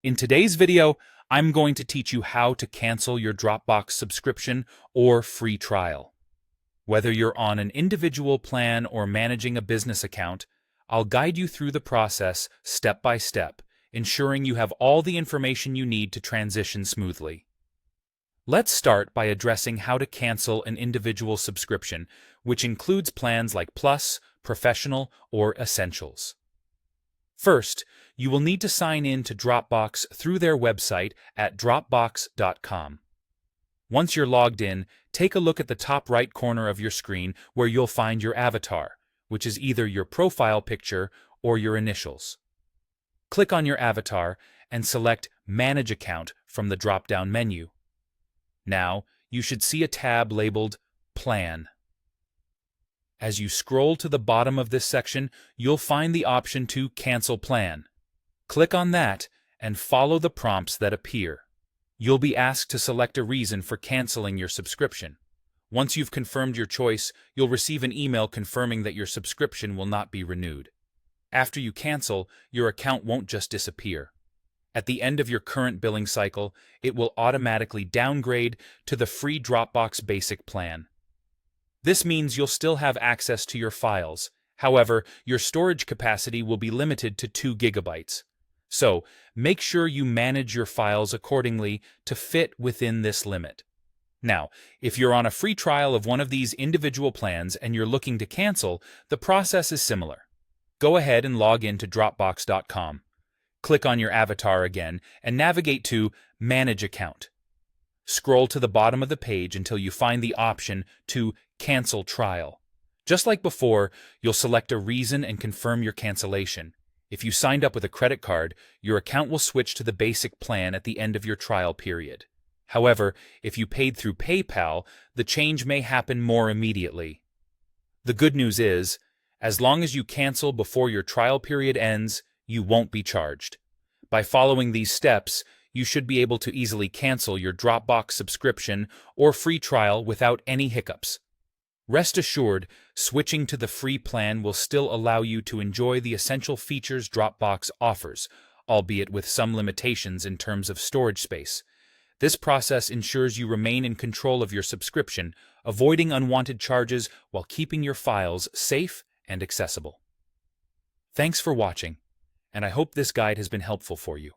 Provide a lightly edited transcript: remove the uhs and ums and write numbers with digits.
In today's video, I'm going to teach you how to cancel your Dropbox subscription or free trial. Whether you're on an individual plan or managing a business account, I'll guide you through the process step by step, ensuring you have all the information you need to transition smoothly. Let's start by addressing how to cancel an individual subscription, which includes plans like Plus, Professional, or Essentials. First, you will need to sign in to Dropbox through their website at dropbox.com. Once you're logged in, take a look at the top right corner of your screen where you'll find your avatar, which is either your profile picture or your initials. Click on your avatar and select Manage Account from the drop-down menu. Now, you should see a tab labeled Plan. As you scroll to the bottom of this section, you'll find the option to Cancel Plan. Click on that and follow the prompts that appear. You'll be asked to select a reason for canceling your subscription. Once you've confirmed your choice, you'll receive an email confirming that your subscription will not be renewed. After you cancel, your account won't just disappear. At the end of your current billing cycle, it will automatically downgrade to the free Dropbox Basic plan. This means you'll still have access to your files. However, your storage capacity will be limited to 2 gigabytes. So, make sure you manage your files accordingly to fit within this limit. Now, if you're on a free trial of one of these individual plans and you're looking to cancel, the process is similar. Go ahead and log in to Dropbox.com. Click on your avatar again and navigate to Manage Account. Scroll to the bottom of the page until you find the option to Cancel Trial. Just like before, you'll select a reason and confirm your cancellation. If you signed up with a credit card, your account will switch to the basic plan at the end of your trial period. However, if you paid through PayPal, the change may happen more immediately. The good news is, as long as you cancel before your trial period ends, you won't be charged. By following these steps, you should be able to easily cancel your Dropbox subscription or free trial without any hiccups. Rest assured, switching to the free plan will still allow you to enjoy the essential features Dropbox offers, albeit with some limitations in terms of storage space. This process ensures you remain in control of your subscription, avoiding unwanted charges while keeping your files safe and accessible. Thanks for watching, and I hope this guide has been helpful for you.